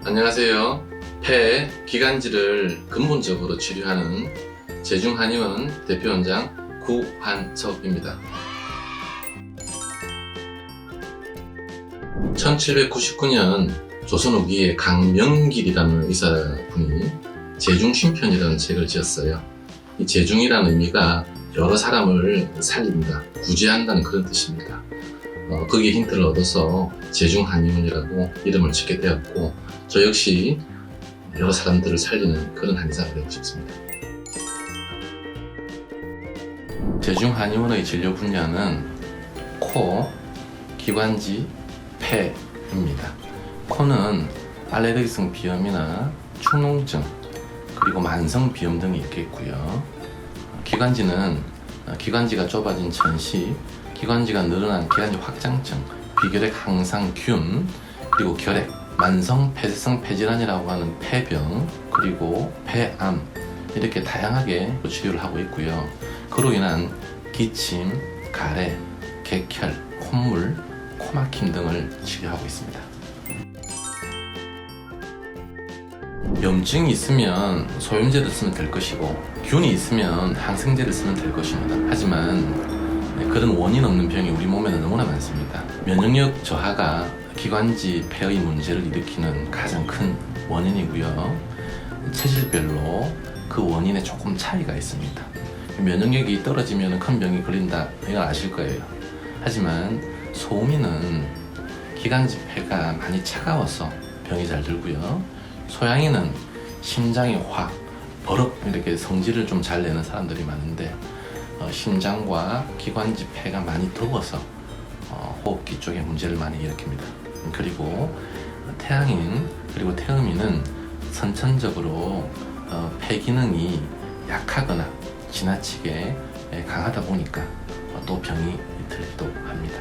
안녕하세요. 폐, 기관지를 근본적으로 치료하는 제중한의원 대표원장 구환석입니다. 1799년 조선 후기에 강명길이라는 의사분이 제중심편이라는 책을 지었어요. 이 제중이라는 의미가 여러 사람을 살린다, 구제한다는 그런 뜻입니다. 거기에 힌트를 얻어서 제중한의원이라고 이름을 짓게 되었고, 저 역시 여러 사람들을 살리는 그런 한의사가 되고 싶습니다. 제중한의원의 진료 분야는 코, 기관지, 폐입니다. 코는 알레르기성 비염이나 축농증, 그리고 만성 비염 등이 있겠고요. 기관지는 기관지가 좁아진 천시, 기관지가 늘어난 기관지 확장증, 비결핵 항상균, 그리고 결핵, 만성 폐쇄성 폐질환이라고 하는 폐병, 그리고 폐암, 이렇게 다양하게 치료를 하고 있고요. 그로 인한 기침, 가래, 객혈, 콧물, 코막힘 등을 치료하고 있습니다. 염증이 있으면 소염제를 쓰면 될 것이고, 균이 있으면 항생제를 쓰면 될 것입니다. 하지만 그런 원인 없는 병이 우리 몸에는 너무나 많습니다. 면역력 저하가 기관지 폐의 문제를 일으키는 가장 큰 원인이고요. 체질별로 그 원인에 조금 차이가 있습니다. 면역력이 떨어지면 큰 병이 걸린다, 이건 아실 거예요. 하지만 소음이는 기관지 폐가 많이 차가워서 병이 잘 들고요. 소양이는 심장이 확, 버럭 이렇게 성질을 좀 잘 내는 사람들이 많은데, 심장과 기관지 폐가 많이 더워서 호흡기 쪽에 문제를 많이 일으킵니다. 그리고 태양인 그리고 태음인은 선천적으로 폐 기능이 약하거나 지나치게 강하다 보니까 또 병이 들기도 합니다.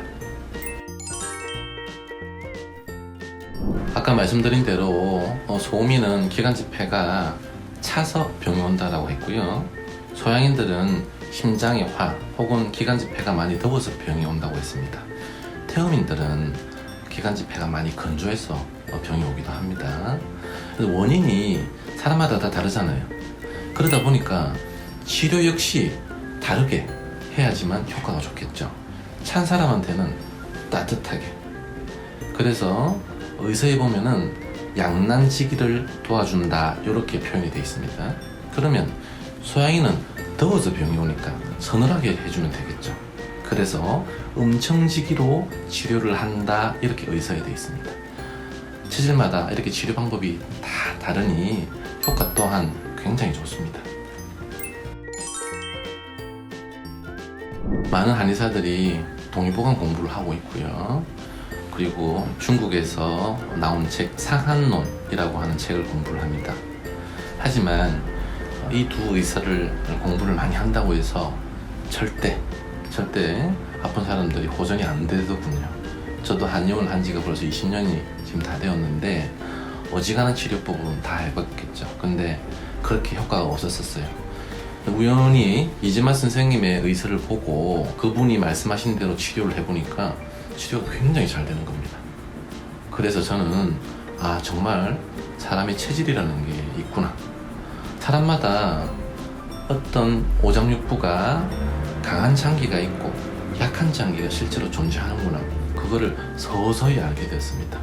아까 말씀드린 대로 소음인은 기관지 폐가 차서 병이 온다라고 했고요. 소양인들은 심장의 화 혹은 기관지 폐가 많이 더워서 병이 온다고 했습니다. 태음인들은 기관지 폐가 많이 건조해서 병이 오기도 합니다. 원인이 사람마다 다 다르잖아요. 그러다 보니까 치료 역시 다르게 해야지만 효과가 좋겠죠. 찬 사람한테는 따뜻하게. 그래서 의서에 보면은 양난지기를 도와준다, 이렇게 표현이 되어 있습니다. 그러면 소양이는 더워서 병이 오니까 서늘하게 해주면 되겠죠. 그래서 음청지기로 치료를 한다, 이렇게 의서에 되어 있습니다. 체질마다 이렇게 치료 방법이 다 다르니 효과 또한 굉장히 좋습니다. 많은 한의사들이 동의보감 공부를 하고 있고요. 그리고 중국에서 나온 책 상한론이라고 하는 책을 공부를 합니다. 하지만 이 두 의사를 공부를 많이 한다고 해서 절대 아픈 사람들이 호전이 안 되더군요. 저도 한의원을 한 지가 벌써 20년이 지금 다 되었는데 어지간한 치료법은 다 해봤겠죠. 근데 그렇게 효과가 없었어요. 우연히 이재만 선생님의 의사를 보고 그분이 말씀하신 대로 치료를 해보니까 치료가 굉장히 잘 되는 겁니다. 그래서 저는 정말 사람의 체질이라는 게 있구나. 사람마다 어떤 오장육부가 강한 장기가 있고 약한 장기가 실제로 존재하는구나. 그거를 서서히 알게 되었습니다.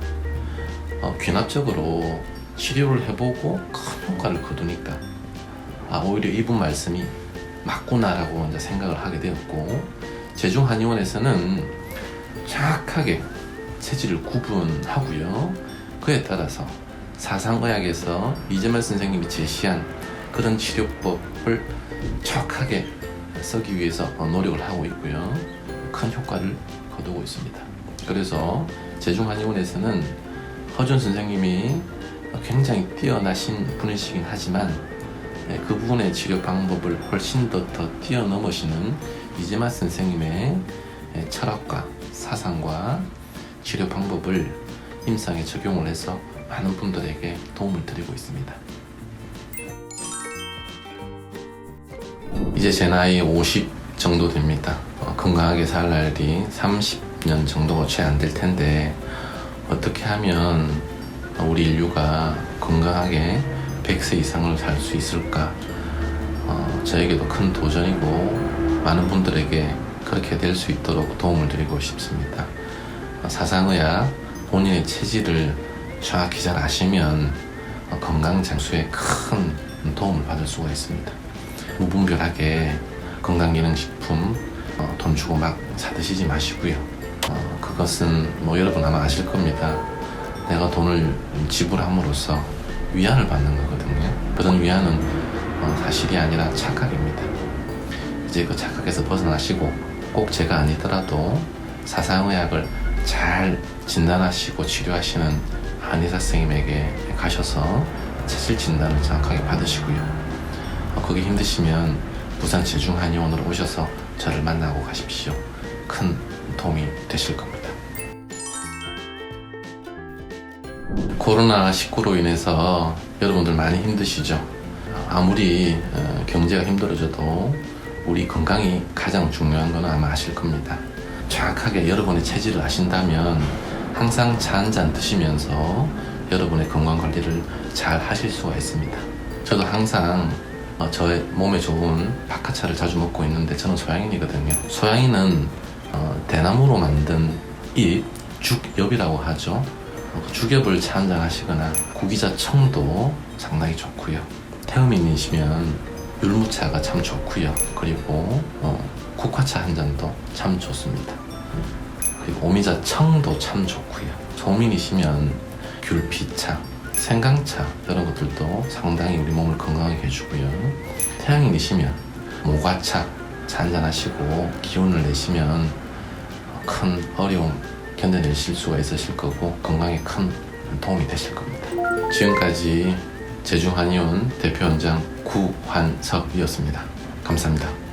귀납적으로 치료를 해보고 큰 효과를 거두니까 오히려 이분 말씀이 맞구나라고 이제 생각을 하게 되었고, 제중한의원에서는 정확하게 체질을 구분하고요. 그에 따라서 사상의학에서 이재만 선생님이 제시한 그런 치료법을 정확하게 쓰기 위해서 노력을 하고 있고요. 큰 효과를 거두고 있습니다. 그래서 제중한의원에서는 허준 선생님이 굉장히 뛰어나신 분이시긴 하지만 그분의 치료 방법을 훨씬 더 뛰어넘으시는 이재만 선생님의 철학과 사상과 치료 방법을 임상에 적용을 해서 많은 분들에게 도움을 드리고 있습니다. 이제 제 나이 50 정도 됩니다. 건강하게 살 날이 30년 정도가 채 안 될 텐데, 어떻게 하면 우리 인류가 건강하게 100세 이상을 살 수 있을까? 저에게도 큰 도전이고 많은 분들에게 그렇게 될 수 있도록 도움을 드리고 싶습니다. 사상의학, 본인의 체질을 정확히 잘 아시면 건강 장수에 큰 도움을 받을 수가 있습니다. 무분별하게 건강기능식품 돈 주고 막 사드시지 마시고요. 그것은 여러분 아마 아실 겁니다. 내가 돈을 지불함으로써 위안을 받는 거거든요. 그런 위안은 사실이 아니라 착각입니다. 이제 그 착각에서 벗어나시고 꼭 제가 아니더라도 사상의학을 잘 진단하시고 치료하시는 한의사 선생님에게 가셔서 체질 진단을 정확하게 받으시고요. 그게 힘드시면 부산 제중한의원으로 오셔서 저를 만나고 가십시오. 큰 도움이 되실 겁니다. 코로나19로 인해서 여러분들 많이 힘드시죠? 아무리 경제가 힘들어져도 우리 건강이 가장 중요한 건 아마 아실 겁니다. 정확하게 여러분의 체질을 아신다면 항상 차 한 잔 드시면서 여러분의 건강 관리를 잘 하실 수가 있습니다. 저도 항상 저의 몸에 좋은 박하차를 자주 먹고 있는데 저는 소양인이거든요. 소양인은 대나무로 만든 잎, 죽엽이라고 하죠. 죽엽을 차 한잔 하시거나 구기자 청도 상당히 좋고요. 태음인이시면 율무차가 참 좋고요. 그리고 국화차 한 잔도 참 좋습니다. 그리고 오미자 청도 참 좋고요. 소민이시면 귤피차, 생강차 이런 것들도 상당히 우리 몸을 건강하게 해주고요. 태양인이시면 모과차 차 한잔 하시고 기운을 내시면 큰 어려움 견뎌내실 수가 있으실 거고 건강에 큰 도움이 되실 겁니다. 지금까지 제중한의원 대표원장 구환석이었습니다. 감사합니다.